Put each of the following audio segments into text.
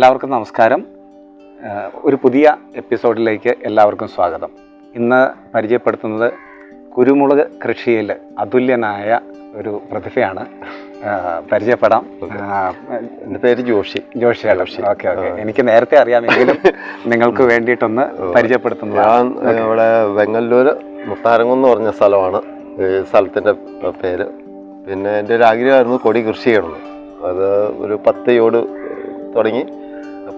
എല്ലാവർക്കും നമസ്കാരം. ഒരു പുതിയ എപ്പിസോഡിലേക്ക് എല്ലാവർക്കും സ്വാഗതം. ഇന്ന് പരിചയപ്പെടുത്തുന്നത് കുരുമുളക് കൃഷിയിൽ അതുല്യനായ ഒരു പ്രതിഭയാണ്. പരിചയപ്പെടാം. എൻ്റെ പേര് ജോഷിയാണ്. ഓക്കെ. എനിക്ക് നേരത്തെ അറിയാമെങ്കിലും നിങ്ങൾക്ക് വേണ്ടിയിട്ടൊന്ന് പരിചയപ്പെടുത്തുന്നത്. ഞാൻ ഇവിടെ വെങ്ങല്ലൂർ മുത്താരങ്ങം എന്ന് പറഞ്ഞ സ്ഥലമാണ് ഈ സ്ഥലത്തിൻ്റെ പേര്. പിന്നെ എൻ്റെ ഒരു ആഗ്രഹമായിരുന്നു കൊടി കൃഷി ചെയ്യണമെന്ന്. അത് ഒരു 10 യോട് തുടങ്ങി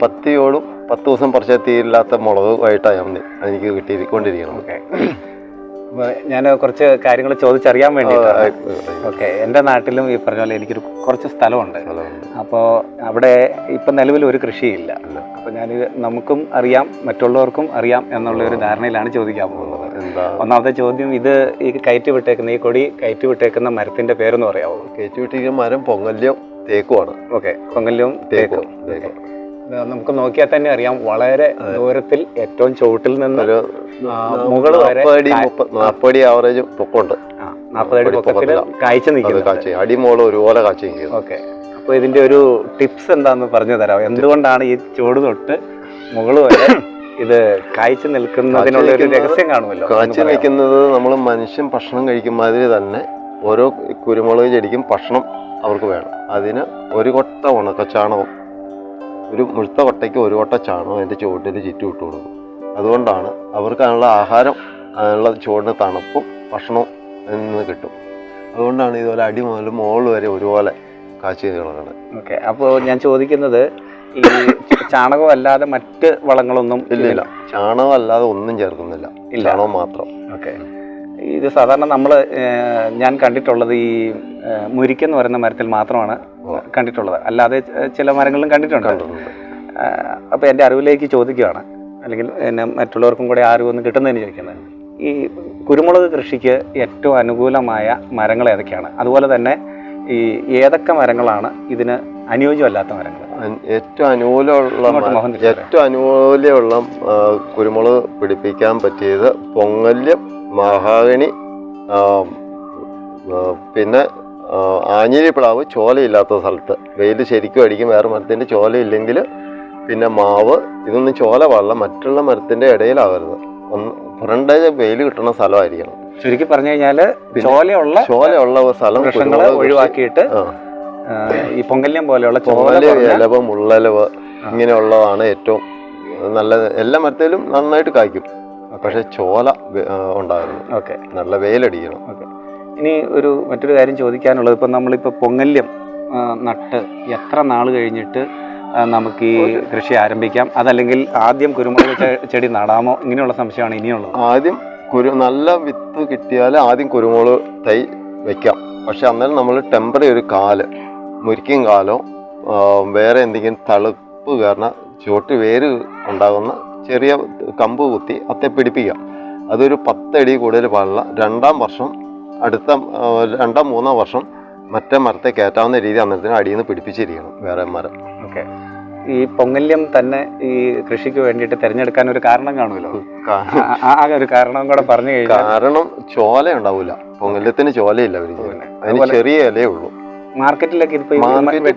10 യോടും 10 ദിവസം പറിച്ചാൽ തീരില്ലാത്ത മുളകുമായിട്ടാണ് ഞാൻ എനിക്ക് കിട്ടിക്കൊണ്ടിരിക്കണം. ഓക്കെ. ഞാൻ കുറച്ച് കാര്യങ്ങൾ ചോദിച്ചറിയാൻ വേണ്ടിയിട്ടാണ്. ഓക്കെ. എൻ്റെ നാട്ടിലും ഈ പറഞ്ഞ പോലെ എനിക്കൊരു കുറച്ച് സ്ഥലമുണ്ട്. അപ്പോൾ അവിടെ ഇപ്പം നിലവിൽ ഒരു കൃഷിയില്ല. അപ്പോൾ നമുക്കും അറിയാം, മറ്റുള്ളവർക്കും അറിയാം എന്നുള്ള ഒരു ധാരണയിലാണ് ചോദിക്കാൻ പോകുന്നത്. ഒന്നാമത്തെ ചോദ്യം, ഇത് ഈ ഈ കൊടി കയറ്റി വിട്ടേക്കുന്ന മരത്തിൻ്റെ പേരെന്ന് പറയാമോ? കയറ്റി വിട്ടിരിക്കുന്ന മരം പൊങ്ങല്യം തേക്കുമാണ്. ഓക്കെ. പൊങ്ങല്യവും തേക്കും. നമുക്ക് നോക്കിയാൽ തന്നെ അറിയാം, വളരെ ദൂരത്തിൽ ഏറ്റവും ചുവട്ടിൽ നിന്ന് മുകൾ വരെ 40 അടി ആവറേജ് പൊക്കമുണ്ട്. 40 അടി പൊക്കത്തിൽ കാഴ്ച നിൽക്കുന്നത്, അടിമോള് ഒരുപോലെ കാഴ്ച നിൽക്കുന്നത്. ഓക്കെ. അപ്പോൾ ഇതിന്റെ ഒരു ടിപ്സ് എന്താന്ന് പറഞ്ഞു തരാം. എന്തുകൊണ്ടാണ് ഈ ചുവട് തൊട്ട് മുകൾ വരെ ഇത് കാഴ്ച നിൽക്കുന്നതിനുള്ള ഒരു രഹസ്യം കാണുമല്ലോ? കാഴ്ച നിൽക്കുന്നത് നമ്മൾ മനുഷ്യൻ ഭക്ഷണം കഴിക്കും മാതിരി തന്നെ ഓരോ കുരുമുളക് ചെടിക്കും ഭക്ഷണം അവർക്ക് വേണം. അതിന് ഒരു കൊട്ട ഉണക്ക ചാണകം, ഒരു മുഴുത്ത കൊട്ടയ്ക്ക് ഒരു കൊട്ട ചാണകം അതിൻ്റെ ചുവട്ടിൽ ചുറ്റും ഇട്ട് കൊടുക്കും. അതുകൊണ്ടാണ് അവർക്ക് അതിനുള്ള ആഹാരം, അതിനുള്ള ചുവടിന് തണുപ്പും ഭക്ഷണവും നിന്ന് കിട്ടും. അതുകൊണ്ടാണ് ഇതുപോലെ അടി മുതൽ മുകളിൽ വരെ ഒരുപോലെ കാഴ്ച കിടക്കുന്നത്. ഓക്കെ. അപ്പോൾ ഞാൻ ചോദിക്കുന്നത്, ഈ ചാണകം അല്ലാതെ മറ്റ് വളങ്ങളൊന്നും ഇല്ല? ചാണകം അല്ലാതെ ഒന്നും ചേർക്കുന്നില്ല, ചാണകം മാത്രം. ഓക്കെ. ഇത് സാധാരണ ഞാൻ കണ്ടിട്ടുള്ളത് ഈ മുരിക്കെന്ന് പറയുന്ന മരത്തിൽ മാത്രമാണ് കണ്ടിട്ടുള്ളത്, അല്ലാതെ ചില മരങ്ങളിലും കണ്ടിട്ടുണ്ട്. അപ്പോൾ എൻ്റെ അറിവിലേക്ക് ചോദിക്കുകയാണ്, അല്ലെങ്കിൽ എന്നെ മറ്റുള്ളവർക്കും കൂടെ അറിവൊന്നും കിട്ടുന്നതിന് ചോദിക്കുന്നത്, ഈ കുരുമുളക് കൃഷിക്ക് ഏറ്റവും അനുകൂലമായ മരങ്ങൾ ഏതൊക്കെയാണ്? അതുപോലെ തന്നെ ഈ ഏതൊക്കെ മരങ്ങളാണ് ഇതിന് അനുയോജ്യമല്ലാത്ത മരങ്ങൾ? ഏറ്റവും അനുകൂലമുള്ള കുരുമുളക് പിടിപ്പിക്കാൻ പറ്റിയത് പൊങ്ങല്യം, മഹാഗണി, പിന്നെ ആഞ്ഞിലി പ്ലാവ് ചോലയില്ലാത്ത സ്ഥലത്ത്. വെയിൽ ശരിക്കും അടിക്കും, വേറെ മരത്തിൻ്റെ ചോലയില്ലെങ്കിൽ പിന്നെ മാവ്. ഇതൊന്നും ചോല പാടില്ല, മറ്റുള്ള മരത്തിൻ്റെ ഇടയിലാവരുത്. ഫ്രണ്ടേജ് വെയിൽ കിട്ടുന്ന സ്ഥലമായിരിക്കണം. ചുരുക്കി പറഞ്ഞു കഴിഞ്ഞാൽ ചോലയുള്ള സ്ഥലം ഒഴിവാക്കിയിട്ട് ഈ പൊങ്കല്യം പോലെയുള്ള ഇലവ്, മുള്ളലവ് ഇങ്ങനെയുള്ളതാണ് ഏറ്റവും നല്ലത്. എല്ലാ മരത്തിലും നന്നായിട്ട് കായ്ക്കും, പക്ഷെ ചോല ഉണ്ടായിരുന്നു. ഓക്കെ. നല്ല വെയിലടിക്കണം. ഓക്കെ. ഇനി മറ്റൊരു കാര്യം ചോദിക്കാനുള്ളത്, ഇപ്പം നമ്മളിപ്പോൾ പൊങ്ങല്യം നട്ട് എത്ര നാൾ കഴിഞ്ഞിട്ട് നമുക്ക് ഈ കൃഷി ആരംഭിക്കാം? അതല്ലെങ്കിൽ ആദ്യം കുരുമുളക് ചെടി നടാമോ? ഇങ്ങനെയുള്ള സംശയമാണ് ഇനിയുള്ളത്. ആദ്യം നല്ല വിത്ത് കിട്ടിയാൽ ആദ്യം കുരുമുളക് തൈ വെക്കാം. പക്ഷെ അന്നേരം നമ്മൾ ടെമ്പററി ഒരു മുരിക്കും കാലോ വേറെ എന്തെങ്കിലും തളുപ്പ് കാരണം ചുവട്ട് വേര് ഉണ്ടാകുന്ന ചെറിയ കമ്പ് കുത്തി അത്തെ പിടിപ്പിക്കാം. അതൊരു 10 അടി കൂടുതൽ പാടില്ല. 2-ാം വർഷം അടുത്ത 2-3 വർഷം മറ്റേ മരത്തെ കയറ്റാവുന്ന രീതി അന്നേരത്തിന് അടിയിൽ നിന്ന് പിടിപ്പിച്ചിരിക്കണം വേറെ മരം. ഓക്കെ. ഈ പൊങ്ങല്യം തന്നെ ഈ കൃഷിക്ക് വേണ്ടിയിട്ട് തിരഞ്ഞെടുക്കാൻ ഒരു കാരണം കാണുമല്ലോ? ആ ഒരു കാരണം കൂടെ പറഞ്ഞു കഴിഞ്ഞാൽ. കാരണം ചോല ഉണ്ടാവില്ല, പൊങ്ങല്യത്തിന് ചോലയില്ല. അതിന് ചെറിയ ഇലയേ ഉള്ളൂ. മാർക്കറ്റിലൊക്കെ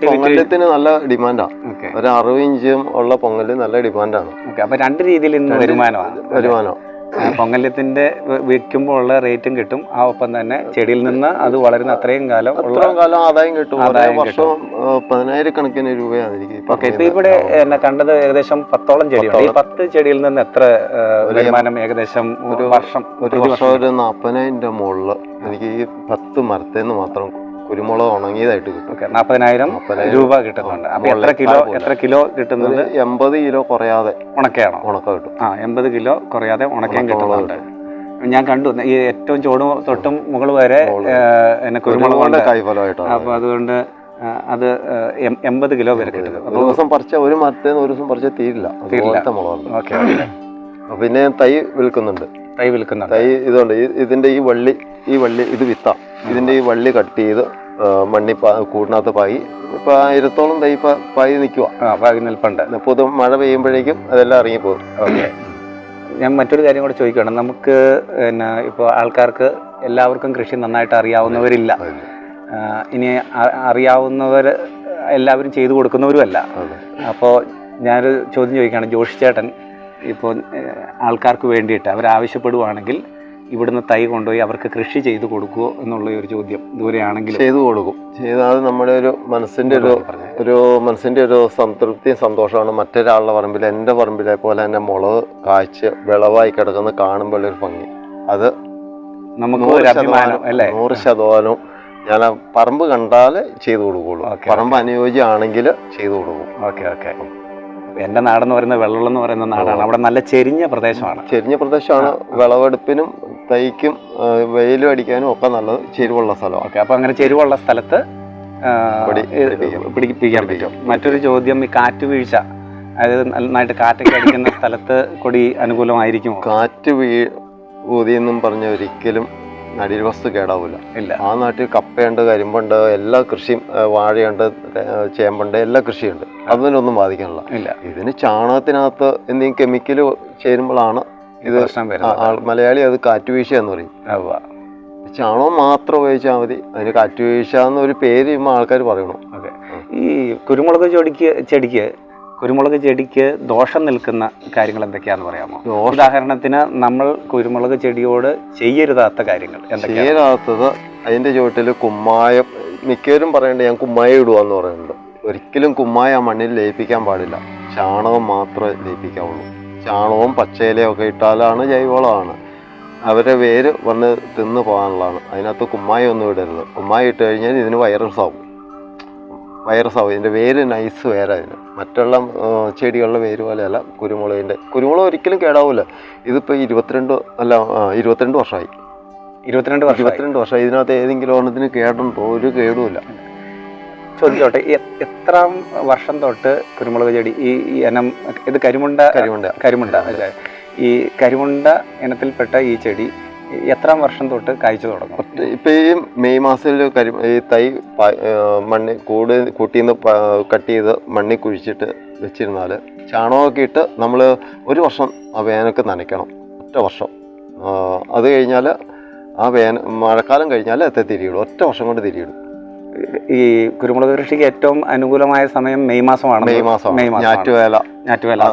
പൊങ്ങല്യത്തിന് നല്ല ഡിമാൻഡാണ്. ഒരു 60 ഇഞ്ചും ഉള്ള പൊങ്ങല്യം നല്ല ഡിമാൻഡാണ്. അപ്പൊ 2 രീതിയിൽ ഇന്ന് വരുമാനം. പൊങ്ങല്യത്തിന്റെ വിൽക്കുമ്പോൾ ഉള്ള റേറ്റും കിട്ടും, ആ ഒപ്പം തന്നെ ചെടിയിൽ നിന്ന് അത് വളരുന്ന അത്രയും കാലം ആദായം കിട്ടും. വർഷം 10,000 കണക്കിന് രൂപയാണ്. ഓക്കെ. ഇപ്പൊ ഇവിടെ എന്നെ കണ്ടത് ഏകദേശം 10ഓളം ചെടിയുണ്ട്. ഈ 10 ചെടിയിൽ നിന്ന് എത്ര വരുമാനം ഏകദേശം ഒരു വർഷം? ഒരു 40,000 മുകളിൽ എനിക്ക് ഈ 10 മരത്തേന്ന് മാത്രം കുരുമുളക് ഉണങ്ങിയതായിട്ട് കിട്ടും. 40,000 രൂപ കിട്ടുന്നുണ്ട്. അപ്പൊ എത്ര കിലോ കിട്ടുന്നത്? 80 കിലോ കുറയാതെ ഉണക്ക കിട്ടും. 80 കിലോ കുറയാതെ ഉണക്കയും കിട്ടുന്നുണ്ട്. ഞാൻ കണ്ടു ഈ ഏറ്റവും ചുവട് തൊട്ടും മുകൾ വരെ കുരുമുളക് കൈഫലമായിട്ടാണ്. അപ്പൊ അതുകൊണ്ട് അത് 80 കിലോ വരെ കിട്ടും. ഒരു ദിവസം പറിച്ച ഒരു മരത്തേന്ന് ഒരു ദിവസം പറിച്ചാൽ തീരില്ല. ഓക്കെ. പിന്നെ തൈ വിൽക്കുന്നുണ്ട്. തൈ ഇതുണ്ട്. ഇതിന്റെ ഈ വള്ളി ഇത് വിത്താ. ഇതിന്റെ ഈ വള്ളി കട്ട് ചെയ്ത് മണ്ണി കൂടിനകത്ത് പായി ഇപ്പൊ 1000ഓളം തൈ പായി നിൽക്കുക. നിൽപ്പുണ്ട്. പൊതു മഴ പെയ്യുമ്പോഴേക്കും അതെല്ലാം ഇറങ്ങിപ്പോകും. ഓക്കെ. ഞാൻ മറ്റൊരു കാര്യം കൂടെ ചോദിക്കുകയാണ്. നമുക്ക് ഇപ്പോൾ ആൾക്കാർക്ക് എല്ലാവർക്കും കൃഷി നന്നായിട്ട് അറിയാവുന്നവരില്ല. ഇനി അറിയാവുന്നവർ എല്ലാവരും ചെയ്തു കൊടുക്കുന്നവരുമല്ല. അപ്പോൾ ഞാനൊരു ചോദ്യം ചോദിക്കുകയാണ്. ജോഷി ചേട്ടൻ ഇപ്പോൾ ആൾക്കാർക്ക് വേണ്ടിയിട്ട് അവരാവശ്യപ്പെടുവാണെങ്കിൽ ഇവിടുന്ന് തൈ കൊണ്ടുപോയി അവർക്ക് കൃഷി ചെയ്ത് കൊടുക്കുമോ എന്നുള്ള ഒരു ചോദ്യം ദൂരെയാണെങ്കിൽ ചെയ്തു കൊടുക്കും. ചെയ്താൽ നമ്മുടെ ഒരു മനസ്സിൻ്റെ ഒരു സംതൃപ്തിയും സന്തോഷമാണ്. മറ്റൊരാളുടെ പറമ്പിൽ, എൻ്റെ പറമ്പിലെ പോലെ തന്നെ മുളക് കായ്ച്ച് വിളവായി കിടക്കുന്ന കാണുമ്പോൾ ഒരു ഭംഗി, അത് നമുക്ക് ഒരു അഭിമാനം അല്ലേ? 100% ഞാൻ പറമ്പ് കണ്ടാൽ ചെയ്തു കൊടുക്കുള്ളൂ. പറമ്പ് അനുയോജ്യമാണെങ്കിൽ ചെയ്തു കൊടുക്കും. ഓക്കെ. എൻ്റെ നാടെന്ന് പറയുന്നത് വെള്ളം എന്ന് പറയുന്ന നാടാണ്. അവിടെ നല്ല ചെരിഞ്ഞ പ്രദേശമാണ്. വിളവെടുപ്പിനും തൈക്കും വെയിലും അടിക്കാനും ഒക്കെ നല്ലത് ചെരുവുള്ള സ്ഥലം. ഓക്കെ, അപ്പോൾ അങ്ങനെ ചെരുവുള്ള സ്ഥലത്ത് പിടിപ്പിക്കാൻ പറ്റും. മറ്റൊരു ചോദ്യം, ഈ കാറ്റ് വീഴ്ച, അതായത് നന്നായിട്ട് കാറ്റൊക്കെ അടിക്കുന്ന സ്ഥലത്ത് കൊടി അനുകൂലമായിരിക്കും? കാറ്റ് ഊതിയെന്നും പറഞ്ഞ ഒരിക്കലും നടീൽ വസ്തു കേടാവില്ല. ഇല്ല. ആ നാട്ടിൽ കപ്പയുണ്ട്, കരിമ്പുണ്ട്, എല്ലാ കൃഷിയും, വാഴയുണ്ട്, ചേമ്പുണ്ട്, എല്ലാ കൃഷിയുണ്ട്. അതിനൊന്നും ബാധിക്കാനില്ല. ഇല്ല. ഇതിന് ചാണകത്തിനകത്ത് എന്തെങ്കിലും കെമിക്കൽ ചേരുമ്പോഴാണ് ഇത് മലയാളി അത് കാറ്റുവീഴ്ച എന്ന് പറയും. ചാണകം മാത്രം ഉപയോഗിച്ചാൽ മതി. അതിന് കാറ്റുവീഴ്ച എന്നൊരു പേര് ആൾക്കാർ പറയണം. ഓക്കെ. ഈ കുരുമുളക് ചെടിക്ക് ദോഷം നിൽക്കുന്ന കാര്യങ്ങൾ എന്തൊക്കെയാണെന്ന് പറയാമോ? ഉദാഹരണത്തിന് നമ്മൾ കുരുമുളക് ചെടിയോട് ചെയ്യരുതാത്ത കാര്യങ്ങൾ ചെയ്യരുതാത്തത്, അതിൻ്റെ ചുവട്ടിൽ കുമ്മായം, മിക്കവരും പറയേണ്ടത് ഞാൻ കുമ്മായം ഇടുകയെന്ന് പറയുന്നുണ്ട്. ഒരിക്കലും കുമ്മായം ആ മണ്ണിൽ ലയിപ്പിക്കാൻ പാടില്ല. ചാണകം മാത്രമേ ലയിപ്പിക്കാവുള്ളൂ. ചാണകവും പച്ചയിലയും ഒക്കെ ഇട്ടാലാണ് ജൈവവളമാണ്. അവരെ വേര് വന്ന് തിന്ന് പോകാനുള്ളതാണ്. അതിനകത്ത് കുമ്മായം ഒന്നും ഇടരുത്. കുമ്മായം ഇട്ട് കഴിഞ്ഞാൽ ഇതിന് വൈറസ് ആവും. ഇതിൻ്റെ വേര് നൈസ് വേറെ. അതിന് മറ്റുള്ള ചെടികളുടെ വേര് പോലെയല്ല കുരുമുളക് ഒരിക്കലും കേടാവില്ല. ഇതിപ്പോൾ 22 വർഷമായി. 22 വർഷമായി. ഇതിനകത്ത് ഏതെങ്കിലും ഒരെണ്ണത്തിന് കേടുണ്ടോ? ഒരു കേടുമില്ല. ചോദിച്ചോട്ടെ, എത്രാം വർഷം തൊട്ട് കുരുമുളക് ചെടി ഈ ഇനം, ഇത് കരിമുണ്ട അല്ലേ? ഈ കരിമുണ്ട ഇനത്തിൽപ്പെട്ട ഈ ചെടി എത്രാം വർഷം തൊട്ട് കായ്ച്ചു തുടങ്ങും? ഇപ്പം ഈ മെയ് മാസത്തിൽ ഈ തൈ മണ്ണിൽ കൂട്ടിന്ന് കട്ട് ചെയ്ത് മണ്ണിൽ കുഴിച്ചിട്ട് വെച്ചിരുന്നാൽ ചാണകമൊക്കെ ഇട്ട് നമ്മൾ ഒരു വർഷം ആ വേനൊക്കെ നനയ്ക്കണം. ഒറ്റ വർഷം. അത് കഴിഞ്ഞാൽ ആ മഴക്കാലം കഴിഞ്ഞാൽ തിരിയിടും. ഒറ്റ വർഷം കൊണ്ട് തിരിയിടും. ഈ കുരുമുളക് കൃഷിക്ക് ഏറ്റവും അനുകൂലമായ സമയം മെയ് മാസമാണ്. ഞാറ്റുവേല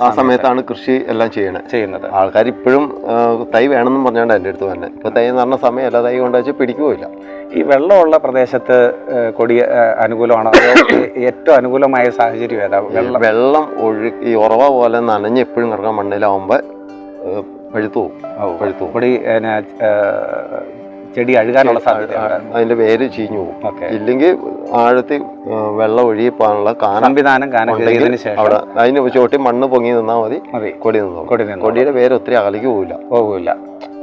ആ സമയത്താണ് കൃഷി എല്ലാം ചെയ്യുന്നത്. ആൾക്കാർ ഇപ്പോഴും തൈ വേണമെന്നും പറഞ്ഞാണ്ട് എൻ്റെ അടുത്ത് തന്നെ. ഇപ്പൊ തൈ എന്ന് പറഞ്ഞ സമയമല്ല, തൈ കൊണ്ടുവച്ച് പിടിക്കുകയില്ല. ഈ വെള്ളമുള്ള പ്രദേശത്ത് കൊടി അനുകൂലമാണോ? ഏറ്റവും അനുകൂലമായ സാഹചര്യം ഏതാ? വെള്ളം ഈ ഉറവ പോലെ നനഞ്ഞ് എപ്പോഴും കിടക്കാൻ മണ്ണിലാവുമ്പോൾ പഴുത്തു പോകും. കൊടി ചെടി അഴുകാനുള്ള സാധ്യത, അതിന്റെ വേര് ചീഞ്ഞു പോകും. ഇല്ലെങ്കിൽ ആഴത്തിൽ വെള്ളം ഒഴുകിപ്പോകാനുള്ള സംവിധാനം അവിടെ അതിന് ചോട്ടി മണ്ണ് പൊങ്ങി നിന്നാൽ മതി. കൊടി നിന്നു. കൊടിയുടെ വേര് ഒത്തിരി അകലേക്ക് പോകില്ല.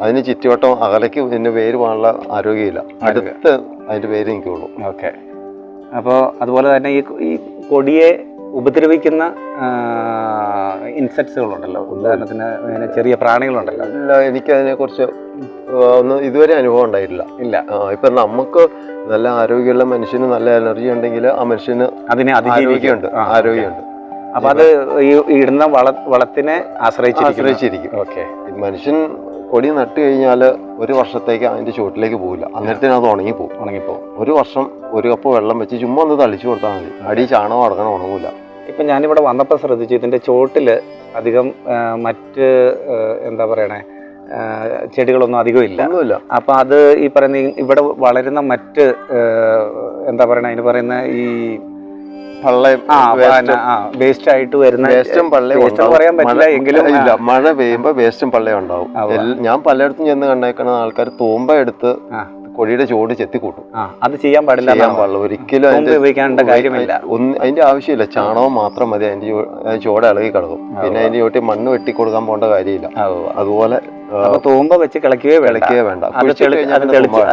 അതിന് ചുറ്റുവട്ടം അകലേക്ക് ഇതിന്റെ വേര് പോകാനുള്ള ആരോഗ്യമില്ല. അടുത്ത് അതിന്റെ വേര് നിൽക്കുള്ളൂ. ഓക്കെ. അപ്പോൾ അതുപോലെ തന്നെ ഈ കൊടിയെ ഉപദ്രവിക്കുന്ന ഇൻസെക്ട്സുകളുണ്ടല്ലോ, ഉദാഹരണത്തിന് അങ്ങനെ ചെറിയ പ്രാണികളുണ്ടല്ലോ. ഇല്ല, എനിക്കതിനെക്കുറിച്ച് ഒന്നും ഇതുവരെ അനുഭവം ഉണ്ടായിട്ടില്ല. ഇപ്പം നമുക്ക് നല്ല ആരോഗ്യമുള്ള മനുഷ്യന് നല്ല എനർജി ഉണ്ടെങ്കിൽ ആ മനുഷ്യന് അതിനെ ആരോഗ്യമുണ്ട്. അപ്പൊ അത് ഈ ഇടുന്ന വളത്തിനെ ആശ്രയിച്ചിരിക്കും. ഓക്കെ. മനുഷ്യൻ കൊടി നട്ട് കഴിഞ്ഞാൽ ഒരു വർഷത്തേക്ക് അതിന്റെ ചുവട്ടിലേക്ക് പോകില്ല. അന്നേരത്തിന് അത് ഉണങ്ങിപ്പോകും. ഒരു വർഷം ഒരു കപ്പ് വെള്ളം വെച്ച് ചുമ്മാ ഒന്ന് തളിച്ചു കൊടുത്താൽ മതി. അടി ചാണകം അടക്കണം, ഉണങ്ങൂല. ഇപ്പം ഞാനിവിടെ വന്നപ്പോൾ ശ്രദ്ധിച്ചു, ഇതിൻ്റെ ചോട്ടിൽ അധികം മറ്റ് എന്താ പറയണേ ചെടികളൊന്നും അധികം ഇല്ല. അപ്പം അത് ഈ പറയുന്ന ഇവിടെ വളരുന്ന മറ്റ് എന്താ പറയണേ, അതിന് പറയുന്ന ഈ വേസ്റ്റ് ആയിട്ട് വരുന്ന പറയാൻ പറ്റില്ല എങ്കിലും മഴ പെയ്യുമ്പോൾ വേസ്റ്റും പള്ളയും ഉണ്ടാവും. ഞാൻ പലയിടത്തും ചെന്ന് കണ്ടേക്കണ ആൾക്കാർ തൂമ്പ എടുത്ത് കൊടിയുടെ ചോട് ചെത്തിക്കൂട്ടും. അത് ചെയ്യാൻ പാടില്ല. ഒരിക്കലും ഉപയോഗിക്കേണ്ട കാര്യമില്ല. അതിന്റെ ആവശ്യമില്ല. ചാണകം മാത്രം മതി. അതിന്റെ ചോട് ഇളകി കിടക്കും. പിന്നെ അതിന്റെ ചോട്ടി മണ്ണ് വെട്ടി കൊടുക്കാൻ പോകേണ്ട കാര്യമില്ല. അതുപോലെ തൂമ്പ വെച്ച് കിളക്കുകയോ വേണ്ട.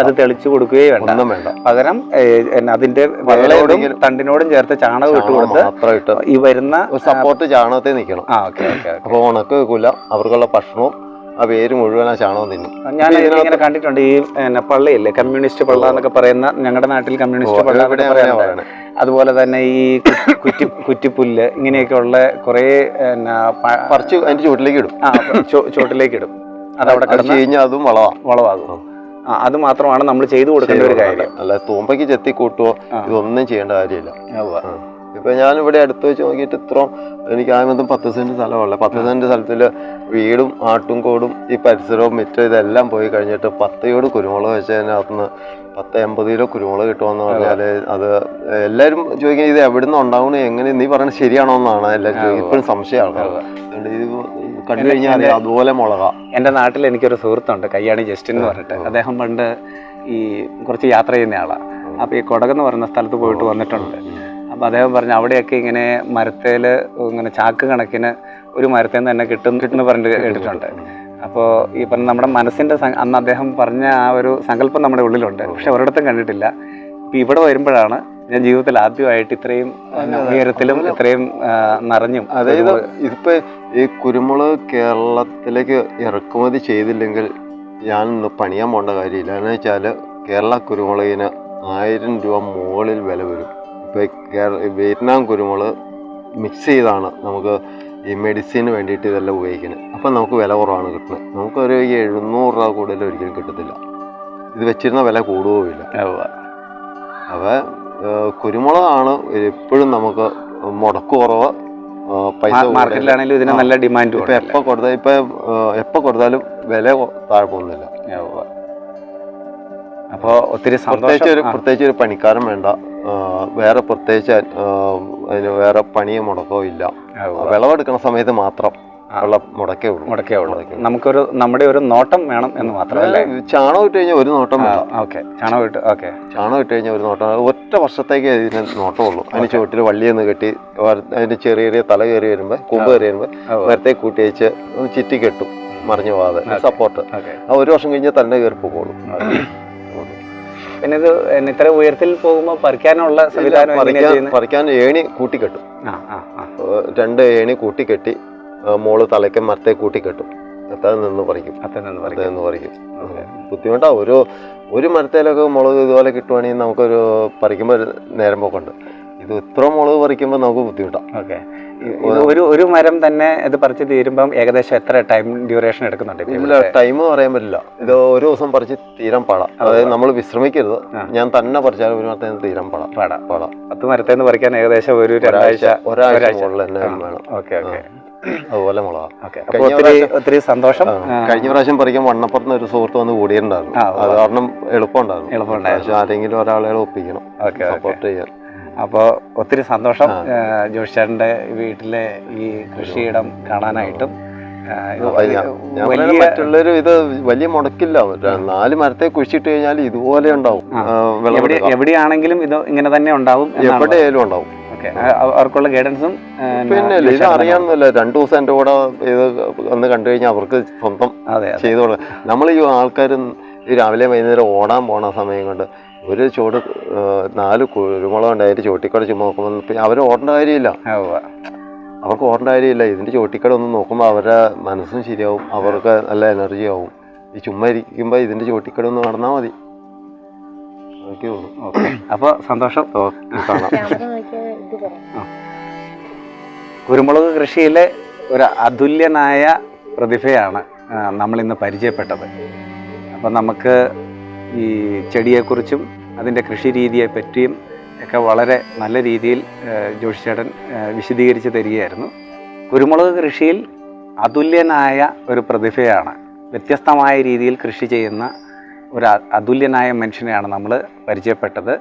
അത് തെളിച്ചു കൊടുക്കുകയോ വേണ്ട. പകരം അതിന്റെ വെള്ളയോടും തണ്ടിനോടും ചേർത്ത് ചാണകം ഇട്ട് കൊടുത്ത് ഈ വരുന്ന സപ്പോർട്ട് ചാണകത്തെ നിൽക്കണം. അപ്പൊ ഉണക്ക് വെക്കൂല. അവർക്കുള്ള ഭക്ഷണവും ആ വേര് മുഴുവൻ ആ ചാണകം തിന്നും. ഞാൻ ഇങ്ങനെ കണ്ടിട്ടുണ്ട്. ഈ പള്ളിയില്ലേ, കമ്മ്യൂണിസ്റ്റ് പള്ള എന്നൊക്കെ പറയുന്ന, ഞങ്ങളുടെ നാട്ടിൽ കമ്മ്യൂണിസ്റ്റ് പള്ള പറയാറുണ്ട്. അതുപോലെ തന്നെ ഈ കുറ്റിപ്പുല്ല് ഇങ്ങനെയൊക്കെയുള്ള കുറെ പറിച്ച് അതിന്റെ ചോട്ടിലേക്ക് ഇടും. അതവിടെ കഴിഞ്ഞാൽ അതും വളമാകും. അത് മാത്രമാണ് നമ്മൾ ചെയ്തു കൊടുക്കേണ്ട ഒരു കാര്യം. അല്ല തൂമ്പയ്ക്ക് ചെത്തി കൂട്ടുവോ ഇതൊന്നും ചെയ്യേണ്ട കാര്യമില്ല. ഇപ്പൊ ഞാനിവിടെ അടുത്ത് വെച്ച് നോക്കിയിട്ട് ഇത്രയും എനിക്ക് ആകുമ്പോൾ 10 സെന്റ് സ്ഥലമല്ല. 10 സെന്റ് സ്ഥലത്തില് വീടും ആട്ടും കോടും ഈ പരിസരവും മിറ്റം ഇതെല്ലാം പോയി കഴിഞ്ഞിട്ട് 10 യോട് കുരുമുളക് വെച്ചതിനകത്തുനിന്ന് 10-80 കിലോ കുരുമുളക് കിട്ടുമെന്ന് പറഞ്ഞാല് അത് എല്ലാവരും ചോദിക്കുന്നത് ഇത് എവിടെ നിന്ന് ഉണ്ടാവണേ, എങ്ങനെ നീ പറയുന്നത് ശരിയാണോ എന്നാണ് എല്ലാവരും ചോദിക്കുന്നത്. ഇപ്പോഴും സംശയമാണ്. അതുകൊണ്ട് ഇത് കണ്ടു കഴിഞ്ഞാൽ അതുപോലെ മുളകാ. എൻ്റെ നാട്ടിൽ എനിക്കൊരു സുഹൃത്തുണ്ട്, കയ്യാണി ജസ്റ്റിൻ എന്ന് പറഞ്ഞിട്ട്. അദ്ദേഹം പണ്ട് ഈ കുറച്ച് യാത്ര ചെയ്യുന്ന ആളാണ്. അപ്പോൾ ഈ കൊടകെന്ന് പറയുന്ന സ്ഥലത്ത് പോയിട്ട് വന്നിട്ടുണ്ട്. അപ്പോൾ അദ്ദേഹം പറഞ്ഞു അവിടെയൊക്കെ ഇങ്ങനെ മരത്തേൽ ഇങ്ങനെ ചാക്ക് കണക്കിന് ഒരു മരത്തിൽ നിന്ന് തന്നെ കിട്ടുമെന്ന് പറഞ്ഞിട്ട് കേട്ടിട്ടുണ്ട്. അപ്പോൾ ഈ പറഞ്ഞ നമ്മുടെ മനസ്സിൻ്റെ അന്ന് അദ്ദേഹം പറഞ്ഞ ആ ഒരു സങ്കല്പം നമ്മുടെ ഉള്ളിലുണ്ട്, പക്ഷെ ഒരിടത്തും കണ്ടിട്ടില്ല. ഇപ്പം ഇവിടെ വരുമ്പോഴാണ് ഞാൻ ജീവിതത്തിൽ ആദ്യമായിട്ട് ഇത്രയും ഉയരത്തിലും ഇത്രയും നിറഞ്ഞും. അതായത് ഇതിപ്പോ ഈ കുരുമുളക് കേരളത്തിലേക്ക് ഇറക്കുമതി ചെയ്തില്ലെങ്കിൽ ഞാൻ ഇന്ന് പണിയാൻ പോകേണ്ട കാര്യമില്ല. എന്ന് വെച്ചാൽ കേരള കുരുമുളകിന് 1000 രൂപ മുകളിൽ വില വരും. ഇപ്പോൾ വിയറ്റ്നാം കുരുമുളക് മിക്സ് ചെയ്താണ് നമുക്ക് ഈ മെഡിസിന് വേണ്ടിയിട്ട് ഇതെല്ലാം ഉപയോഗിക്കുന്നത്. അപ്പം നമുക്ക് വില കുറവാണ് കിട്ടുന്നത്. നമുക്കൊരു 700 രൂപ കൂടുതൽ ഒരിക്കലും കിട്ടത്തില്ല. ഇത് വെച്ചിരുന്ന വില കൂടുകയില്ല. അപ്പോൾ കുരുമുളകാണ് എപ്പോഴും നമുക്ക് മുടക്ക് കുറവ്, പൈസ മാർക്കറ്റിലാണെങ്കിലും ഇതിന് നല്ല ഡിമാൻഡ്. എപ്പോൾ കൊടുത്താലും വില താഴെ പോകുന്നില്ല. അപ്പോൾ ഒത്തിരി പ്രത്യേകിച്ച് ഒരു പണിക്കാരൻ വേണ്ട, വേറെ പ്രത്യേകിച്ച് അതിന് വേറെ പണിയോ മുടക്കോ ഇല്ല. വിളവെടുക്കുന്ന സമയത്ത് മാത്രം ഉള്ള മുടക്കേ ഉള്ളൂ. നമുക്കൊരു നമ്മുടെ ഒരു നോട്ടം വേണം എന്ന് മാത്രമല്ല. ചാണകം ഇട്ട് കഴിഞ്ഞാൽ ഒരു നോട്ടം വേണം. ചാണകം ഇട്ട് കഴിഞ്ഞാൽ ഒരു നോട്ടം, ഒറ്റ വർഷത്തേക്ക് ഇതിന് നോട്ടമുള്ളൂ. അതിന് ചുവട്ടിൽ വള്ളിയൊന്ന് കെട്ടി അതിന്റെ ചെറിയ തല കയറി വരുമ്പോൾ കൊമ്പ് കയറി വരുമ്പോൾ നേരത്തേക്ക് കൂട്ടി വെച്ച് ഒന്ന് ചുറ്റി കെട്ടും, മറിഞ്ഞു പോകാതെ സപ്പോർട്ട്. ആ ഒരു വർഷം കഴിഞ്ഞാൽ തന്നെ കയറി പോകുള്ളൂ. പിന്നെ ഇത് ഇത്ര ഉയരത്തിൽ പോകുമ്പോൾ പറിക്കാനുള്ള പറിക്കാൻ ഏണി കൂട്ടിക്കെട്ടും. 2 ഏണി കൂട്ടിക്കെട്ടി മോള് തലയ്ക്ക് മരത്തെ കൂട്ടിക്കെട്ടും. അത്തത് നിന്ന് പറിക്കും. ബുദ്ധിമുട്ടാ. ഒരു മരത്തേലൊക്കെ മുളക് ഇതുപോലെ കിട്ടുവാണെങ്കിൽ നമുക്കൊരു പറിക്കുമ്പോൾ നേരം പോക്കുണ്ട്. ഇത് ഇത്ര മുളക് പറിക്കുമ്പോൾ നമുക്ക് ബുദ്ധിമുട്ടാണ്. ഒരു മരം തന്നെ ഇത് പറിച്ച് തീരുമ്പം ഏകദേശം എത്ര ടൈം ഡ്യൂറേഷൻ എടുക്കുന്നുണ്ട്? ഇല്ല, ടൈം പറയാൻ പറ്റില്ല. ഇത് ഒരു ദിവസം പറിച്ച് തീരാൻ പാടാം. അതായത് നമ്മൾ വിശ്രമിക്കരുത്. ഞാൻ തന്നെ പറിച്ചാലും ഒരു മരത്തേന്ന് തീരാൻ പാടാം. 10 മരത്തേന്ന് പറിക്കാൻ ഏകദേശം ഒരാഴ്ച മുകളിൽ തന്നെ വേണം. അതുപോലെ മുളക്. ഒത്തിരി സന്തോഷം. കഴിഞ്ഞ പ്രാവശ്യം പറിക്കാൻ വണ്ണപ്പുറത്ത് ഒരു സുഹൃത്ത് വന്ന് കൂടിയിട്ടുണ്ടായിരുന്നു. അത് കാരണം എളുപ്പമുണ്ടായിരുന്നു. പക്ഷെ ആരെങ്കിലും ഒരാളെ ഒപ്പിക്കണം, സപ്പോർട്ട് ചെയ്യാൻ. അപ്പോൾ ഒത്തിരി സന്തോഷം ജോഷി ചേട്ടൻ്റെ വീട്ടിലെ ഈ കൃഷിയിടം കാണാനായിട്ടും. മറ്റുള്ളൊരു ഇത് വലിയ മുടക്കില്ല. 4 മരത്തെ കുഴിച്ചിട്ട് കഴിഞ്ഞാൽ ഇതുപോലെ ഉണ്ടാവും. എവിടെയാണെങ്കിലും ഇത് ഇങ്ങനെ തന്നെ ഉണ്ടാവും, എവിടെയായാലും ഉണ്ടാവും. അവർക്കുള്ള ഗൈഡൻസും പിന്നെ ഇത് അറിയാമെന്നല്ല. 2 ദിവസം എൻ്റെ കൂടെ ഇത് ഒന്ന് കണ്ടു കഴിഞ്ഞാൽ അവർക്ക് സ്വന്തം ചെയ്തോളാം. നമ്മൾ ഈ ആൾക്കാർ രാവിലെ വൈകുന്നേരം ഓടാൻ പോണ സമയം കൊണ്ട് ഒരു ചുവട് 4 കുരുമുളക് ഉണ്ട്, അതിൻ്റെ ചോട്ടിക്കട ചുമ്മാ നോക്കുമ്പോൾ അവർ ഓടേണ്ട കാര്യമില്ല. അവർക്ക് ഓടേണ്ട കാര്യമില്ല. ഇതിൻ്റെ ചോട്ടിക്കട ഒന്ന് നോക്കുമ്പോൾ അവരുടെ മനസ്സും ശരിയാവും, അവർക്ക് നല്ല എനർജി ആവും. ഈ ചുമ്മാ ഇരിക്കുമ്പോൾ ഇതിൻ്റെ ചോട്ടിക്കട ഒന്ന് നടന്നാൽ മതി. അതൊക്കെ ഉള്ളൂ. അപ്പോൾ സന്തോഷം. കാണാം. കുരുമുളക് കൃഷിയിലെ ഒരു അതുല്യനായ പ്രതിഭയാണ് നമ്മളിന്ന് പരിചയപ്പെട്ടത്. അപ്പം നമുക്ക് ഈ ചെടിയെക്കുറിച്ചും അതിൻ്റെ കൃഷി രീതിയെ പറ്റിയും ഒക്കെ വളരെ നല്ല രീതിയിൽ ജോഷി ചേട്ടൻ വിശദീകരിച്ച് തരികയായിരുന്നു. കുരുമുളക് കൃഷിയിൽ അതുല്യനായ ഒരു പ്രതിഭയാണ്, വ്യത്യസ്തമായ രീതിയിൽ കൃഷി ചെയ്യുന്ന ഒരു അതുല്യനായ മനുഷ്യനെയാണ് നമ്മൾ പരിചയപ്പെട്ടത്.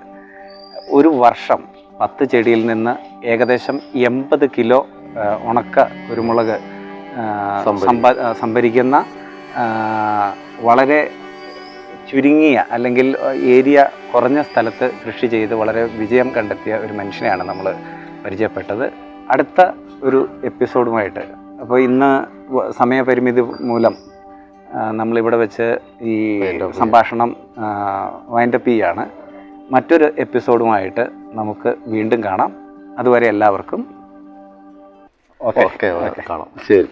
ഒരു വർഷം 10 ചെടിയിൽ നിന്ന് ഏകദേശം 80 കിലോ ഉണക്ക കുരുമുളക് സംഭരിക്കുന്ന വളരെ ചുരുങ്ങിയ അല്ലെങ്കിൽ ഏരിയ കുറഞ്ഞ സ്ഥലത്ത് കൃഷി ചെയ്ത് വളരെ വിജയം കണ്ടെത്തിയ ഒരു മനുഷ്യനെയാണ് നമ്മൾ പരിചയപ്പെട്ടത്. അടുത്ത ഒരു എപ്പിസോഡുമായിട്ട്, അപ്പോൾ ഇന്ന് സമയപരിമിതി മൂലം നമ്മളിവിടെ വെച്ച് ഈ സംഭാഷണം വൈൻഡപ്പ് ചെയ്യാണ്. മറ്റൊരു എപ്പിസോഡുമായിട്ട് നമുക്ക് വീണ്ടും കാണാം. അതുവരെ എല്ലാവർക്കും ഓക്കെ കാണാം. ശരി.